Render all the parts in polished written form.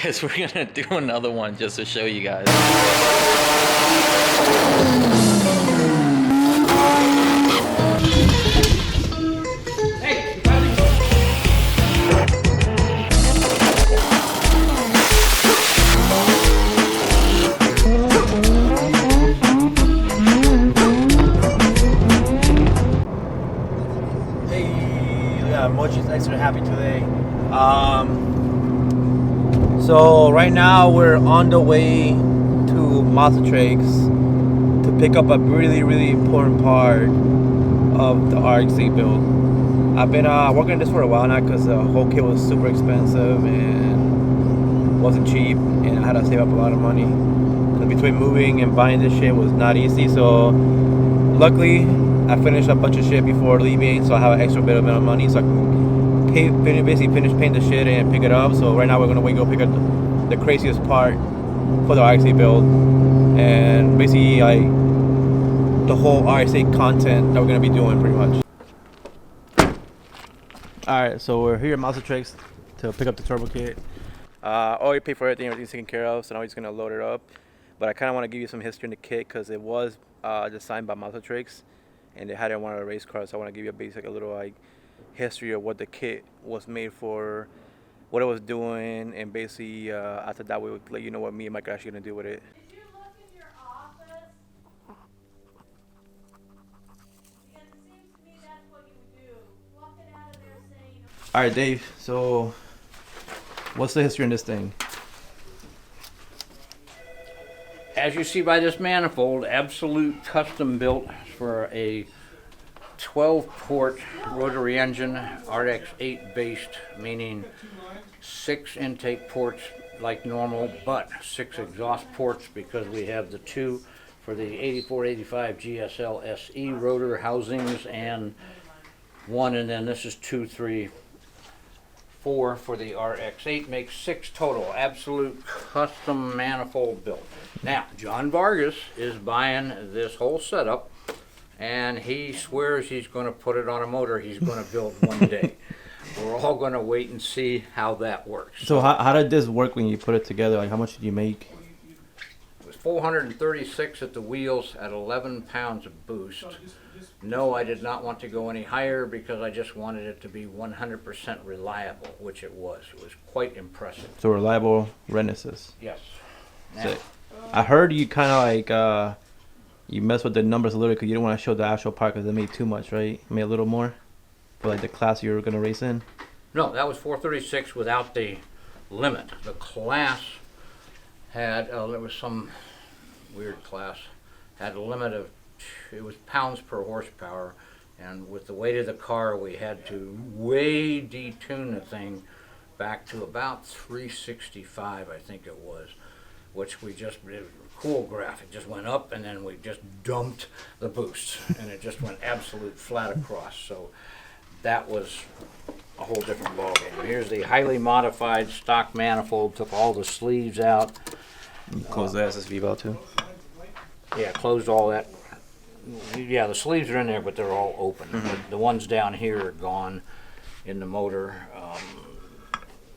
because we're gonna do another one just to show you guys. Mochi's extra happy today. So right now we're on the way to Motorsports to pick up a really important part of the RX-8 build. I've been working on this for a while now because the whole kit was super expensive and wasn't cheap, and I had to save up a lot of money. So between moving and buying this shit was not easy. So luckily I finished a bunch of shit before leaving, so I have an extra bit of money, so I can basically finish painting the shit and pick it up. So right now we're gonna go pick up the craziest part for the RX-8 build, and basically like the whole RX-8 content that we're gonna be doing pretty much. All right, so we're here at Motorsports to pick up the turbo kit. Already paid for everything, everything's taken care of, so now we're just gonna load it up. But I kind of want to give you some history in the kit because it was designed by Motorsports, and they had it on one of the race cars. So I want to give you a little like history of what the kit was made for, what it was doing, and basically after that we would let you know what me and Mike are actually gonna do with it. Did you look in your office? Because it seems to me that's what you do. Walking out of there saying. All right, Dave. So what's the history in this thing? As you see by this manifold, absolute custom built for a 12-port rotary engine, RX-8 based, meaning 6 intake ports like normal, but 6 exhaust ports because we have the 2 for the 8485 GSL SE rotor housings and 1, and then this is 2, 3, 4 for the RX-8, makes 6 total. Absolute custom manifold built. Now, John Vargas is buying this whole setup, and he swears he's going to put it on a motor he's going to build one day. We're all going to wait and see how that works. So how did this work when you put it together? Like, how much did you make? It was 436 at the wheels at 11 pounds of boost. No, I did not want to go any higher because I just wanted it to be 100% reliable, which it was. It was quite impressive. So reliable Renesis. Yes. So I heard you kind of like you mess with the numbers a little because you didn't want to show the actual part because it made too much, right? It made a little more for like the class you were gonna race in. No, that was 436 without the limit. The class had there was some weird class had a limit of, it was pounds per horsepower, and with the weight of the car we had to way detune the thing back to about 365, I think it was, which we just did a cool graph. It just went up and then we just dumped the boost and it just went absolute flat across. So that was a whole different ballgame. Here's the highly modified stock manifold. Took all the sleeves out. You close the SSV valve too. Yeah, closed all that. Yeah, the sleeves are in there, but they're all open. The ones down here are gone in the motor.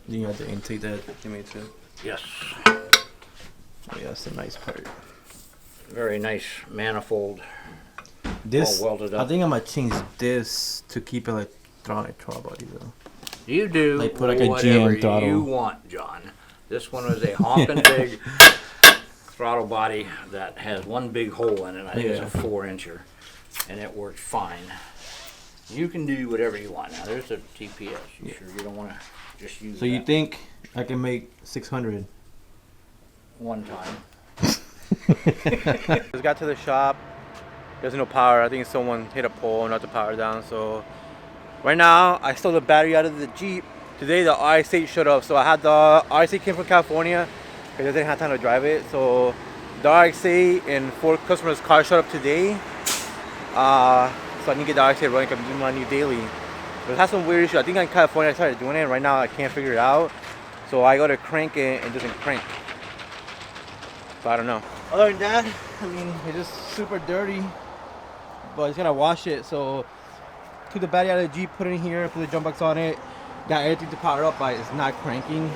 You had the intake that you made too. Yes. Oh, yeah, that's a nice part. Very nice manifold. This, all welded up. I think I'm gonna change this to keep electronic throttle body though. You do Like put like a whatever GM throttle. you want, John. This one was a honking big throttle body that has one big hole in it. I think it's a 4-incher, and it works fine. You can do whatever you want. Now there's a TPS. You sure you don't want to just use? So you think I can make 600? One time. Just got to the shop. There's no power. I think someone hit a pole and knocked the power down. So right now I stole the battery out of the Jeep. Today the RX-8 showed up. So I had the RX-8 came from California because I didn't have time to drive it. So the RX-8 and 4 customers' cars showed up today. So I need to get the RX-8 running because I'm doing my new daily. But it has some weird issue. I think in California I started doing it. Right now I can't figure it out. So I gotta crank it and it doesn't crank. So I don't know. Other than that, I mean, it's just super dirty. But I just gotta wash it. So took the battery out of the Jeep, put it in here, put the jump box on it, got everything to power up, but it's not cranking.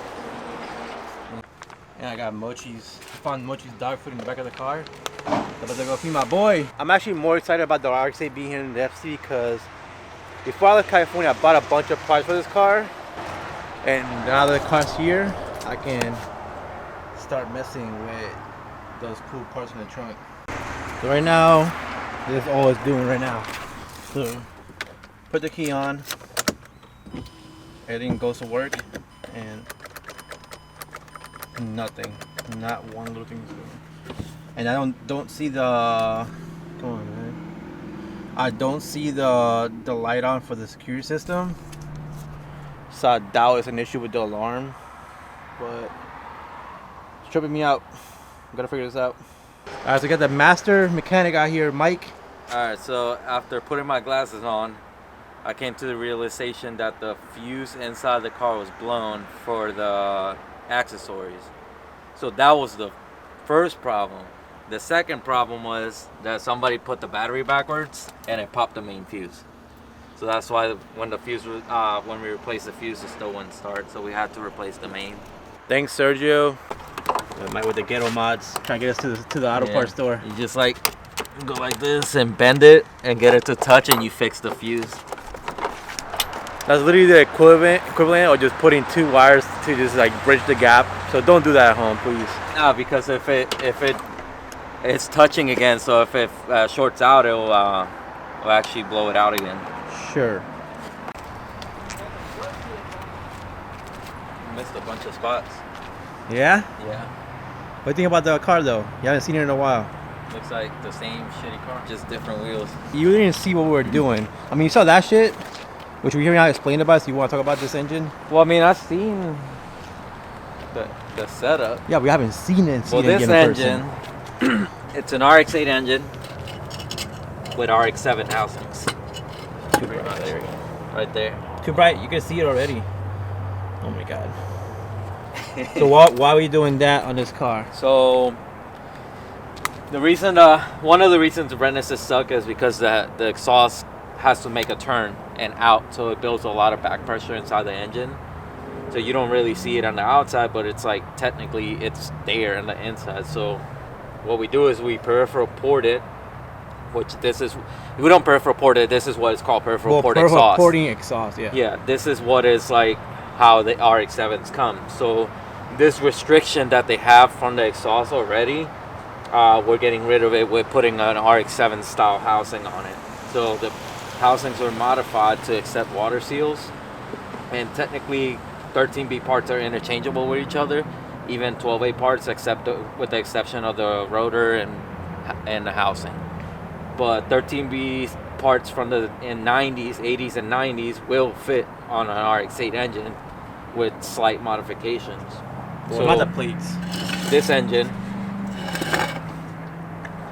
And I got Mochi's. I found Mochi's dog food in the back of the car. I'm about to go feed my boy. I'm actually more excited about the RX-8 being here in the FC because before I left California, I bought a bunch of parts for this car. And now that the car's here, I can start messing with those cool parts in the trunk. So right now, this is all it's doing right now. So put the key on, everything goes to work, and nothing, not one little thing is doing. And I don't see the, come on man, I don't see the light on for the security system. So I doubt it's an issue with the alarm, but it's tripping me out. I'm gonna figure this out. Alright, so we got the master mechanic out here, Mike. Alright, so after putting my glasses on, I came to the realization that the fuse inside the car was blown for the accessories. So that was the first problem. The second problem was that somebody put the battery backwards and it popped the main fuse. So that's why when the fuse was, when we replaced the fuse, it still wouldn't start. So we had to replace the main. Thanks, Sergio. Mike with the ghetto mods, trying to get us to the auto parts store. You just like go like this and bend it and get it to touch, and you fix the fuse. That's literally the equivalent of just putting two wires to just like bridge the gap. So don't do that at home, please. No, because if it's touching again, so if it shorts out, it'll actually blow it out again. Sure. Missed a bunch of spots. Yeah? Yeah. What do you think about the car though? You haven't seen it in a while. Looks like the same shitty car, just different wheels. You really didn't see what we were doing. I mean, you saw that shit, which we hear me out explain about. So you want to talk about this engine? Well, I mean, I've seen the setup. Yeah, we haven't seen it. Well, this engine, it's an RX-8 engine with RX-7 housings. Too bright. There we go. Right there. Too bright. You can see it already. Oh my god. So why are we doing that on this car? So the reason, one of the reasons the Renesis suck is because the exhaust has to make a turn and out, so it builds a lot of back pressure inside the engine. So you don't really see it on the outside, but it's like technically it's there on the inside. So what we do is we peripheral port it, which this is, we don't peripheral port it. This is what is called peripheral port exhaust. Porting exhaust, yeah. Yeah, this is what is like how the RX-7s come. So this restriction that they have from the exhaust already, we're getting rid of it with putting an RX-7 style housing on it. So the housings are modified to accept water seals, and technically 13B parts are interchangeable with each other, even 12A parts, except with the exception of the rotor and the housing. But 13B parts from the 90s, 80s, and 90s will fit on an RX-8 engine with slight modifications. So not the plates. This engine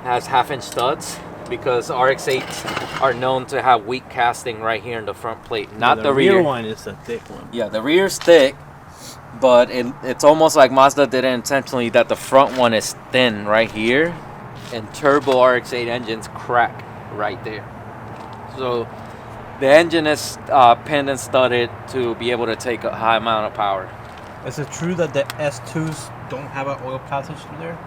has half-inch studs because RX-8s are known to have weak casting right here in the front plate, not the rear. The rear one is the thick one. Yeah, the rear's thick, but it's almost like Mazda did it intentionally that the front one is thin right here, and turbo RX-8 engines crack right there. So the engine is pinned and studded to be able to take a high amount of power. Is it true that the S2s don't have an oil passage through there?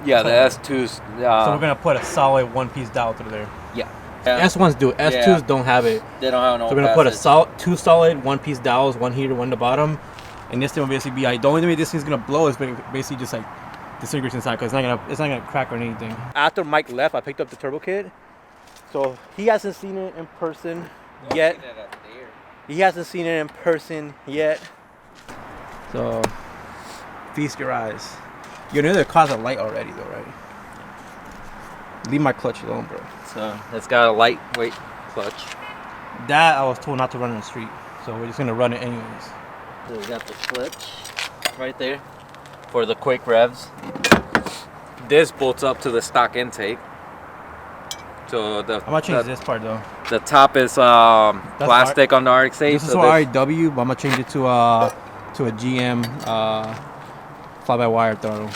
Yeah, the S2s. So we're gonna put a solid one-piece dowel through there. Yeah. S1s do. S2s don't have it. They don't have an oil So we're gonna passage. put two solid one-piece dowels, one here, one the bottom, and this thing will basically be like, the only way this thing's gonna blow is basically just like disintegrates inside, because it's not gonna crack or anything. After Mike left, I picked up the turbo kit, so he hasn't seen it in person yet. He hasn't seen it in person yet. So feast your eyes. You know the car's a light already though, right? Leave my clutch alone, bro. So it's got a lightweight clutch. That I was told not to run in the street, so we're just gonna run it anyways. So we got the clutch right there for the quick revs. This bolts up to the stock intake. So I'm gonna change this part though. The top is plastic on the RX-8. This is for REW, but I'm gonna change it to a GM fly-by-wire throttle.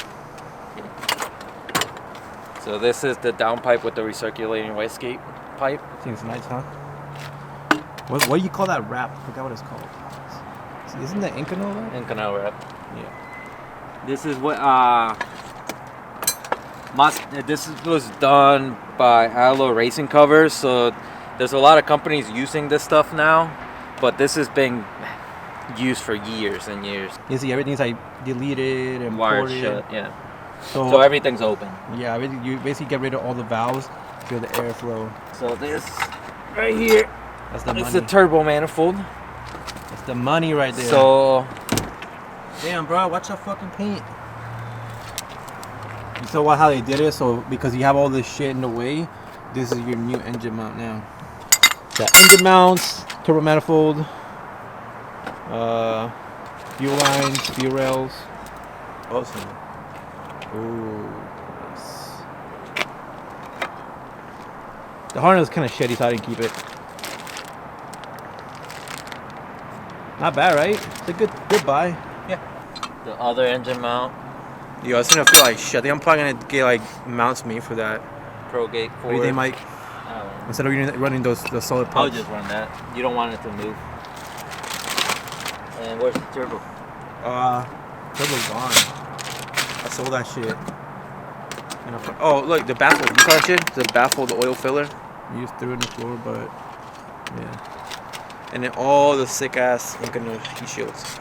So this is the downpipe with the recirculating wastegate pipe. Seems nice, huh? What do you call that wrap? I forgot what it's called. Isn't that Inconel wrap? Inconel wrap. Yeah. This is what was done by Allo Racing Covers. So there's a lot of companies using this stuff now, but this has been used for years and years. You see, everything's like deleted and Wired ported. shut, yeah. So, So everything's open. yeah, you basically get rid of all the valves for the airflow. So this right here, That's the it's money. the turbo manifold. That's the money right there. So damn, bro, watch that fucking paint. You saw how they did it? So because you have all this shit in the way, this is your new engine mount now. Got engine mounts, turbo manifold, fuel lines, fuel rails. Awesome. Ooh, nice. The harness is kind of shitty, so I didn't keep it. Not bad, right? It's a good buy. the other engine mount, Yo, it's gonna feel like shit. I think I'm probably gonna get like mounts made for that. Pro Gate What do you think, Mike? I don't know. Instead of running those solid I'll parts. just run that. You don't want it to move. And where's the turbo? Turbo's gone. I sold that shit. Oh, look, the baffle. You saw that shit? The baffle, the oil filler. You just threw it on the floor, but yeah. And then all the sick ass Incanoo heat shields.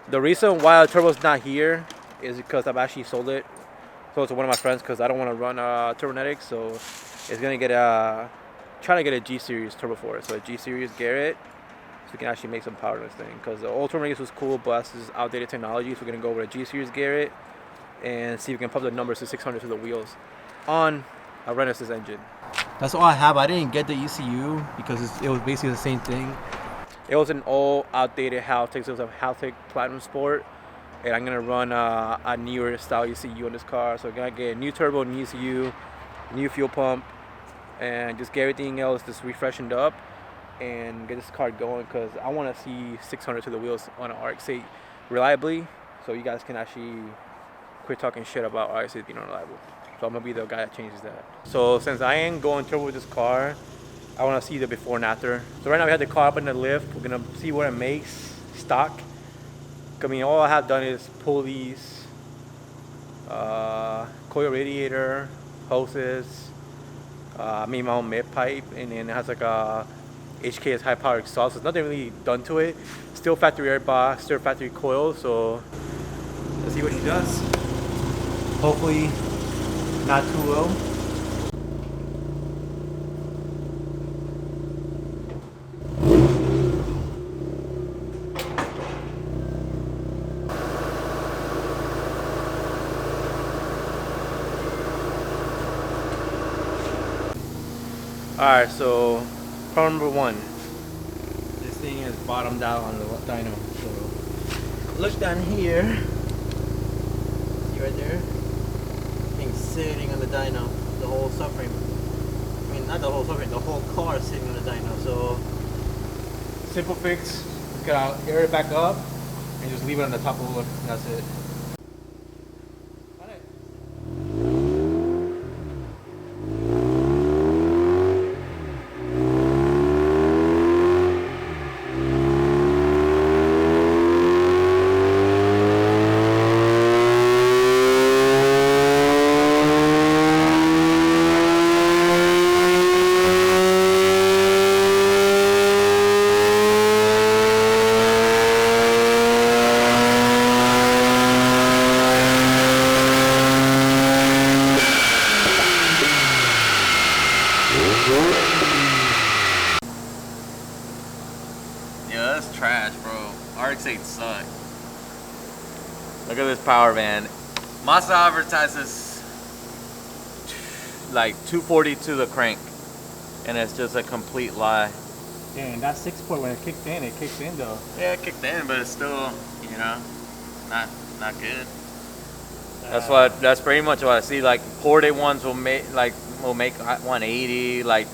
The reason why the turbo's not here is because I've actually sold it. Sold it to one of my friends because I don't want to run Turbonetics, so it's gonna get trying to get a G series turbo for it. So a G series Garrett, so we can actually make some power in this thing. Because the old Turbonetics was cool, but this is outdated technology, so we're gonna go with a G series Garrett and see if we can pump the numbers to 600 to the wheels on a Renesis engine. That's all I have. I didn't get the ECU because it was basically the same thing. It was an old outdated Haltech. It was a Haltech Platinum Sport, and I'm gonna run a newer style ECU on this car. So I'm gonna get a new turbo, new ECU, new fuel pump, and just get everything else just refreshened up and get this car going because I want to see 600 to the wheels on an RX-8 reliably, so you guys can actually quit talking shit about RX-8 being unreliable. So I'm gonna be the guy that changes that. So since I ain't going turbo with this car, I want to see the before and after. So right now we have the car up in the lift. We're gonna see what it makes stock. I mean, all I have done is pulleys, coil radiator, hoses. I made my own mid pipe, and then it has like a HKS high power exhaust. There's nothing really done to it. Still factory air box, still factory coil. So let's see what he does. Hopefully not too low. Alright, so problem number one. This thing is bottomed out on the dyno. So look down here. See right there? Thing's sitting on the dyno. The whole subframe. I mean, not the whole subframe, the whole car is sitting on the dyno. So simple fix. Just gotta air it back up and just leave it on the top of the lift, and that's it. Yeah, that's trash, bro. RX-8 suck. Look at this power band. Mazda advertises like 240 to the crank, and it's just a complete lie. Dang, that 6-point when it kicked in though. Yeah, it kicked in, but it's still, you know, not good. That's pretty much what I see. Like ported ones will make 180, like.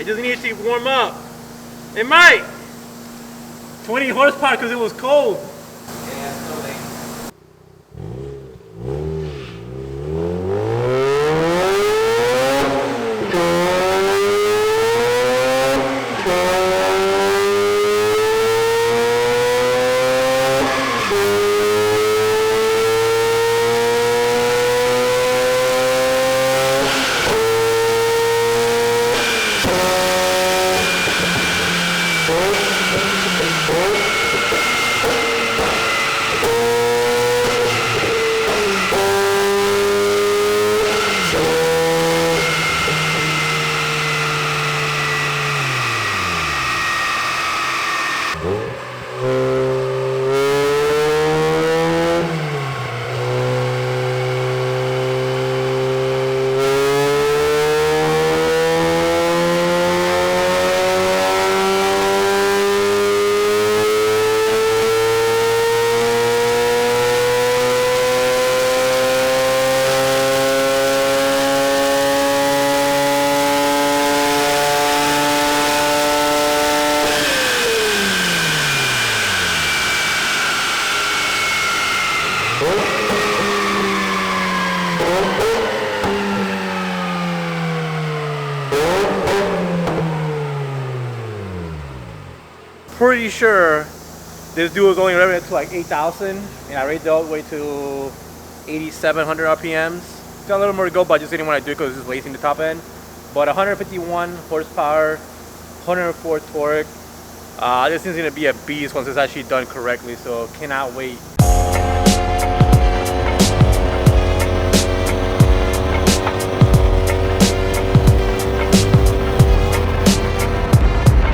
I just needed to warm up. It might. 20 horsepower because it was cold. Pretty sure this dude was only revving it to like 8,000, and I rated it all the way to 8,700 RPMs. Got a little more to go, but I just didn't want to do it because it's lacing the top end. But 151 horsepower, 104 torque. This thing's gonna be a beast once it's actually done correctly, so cannot wait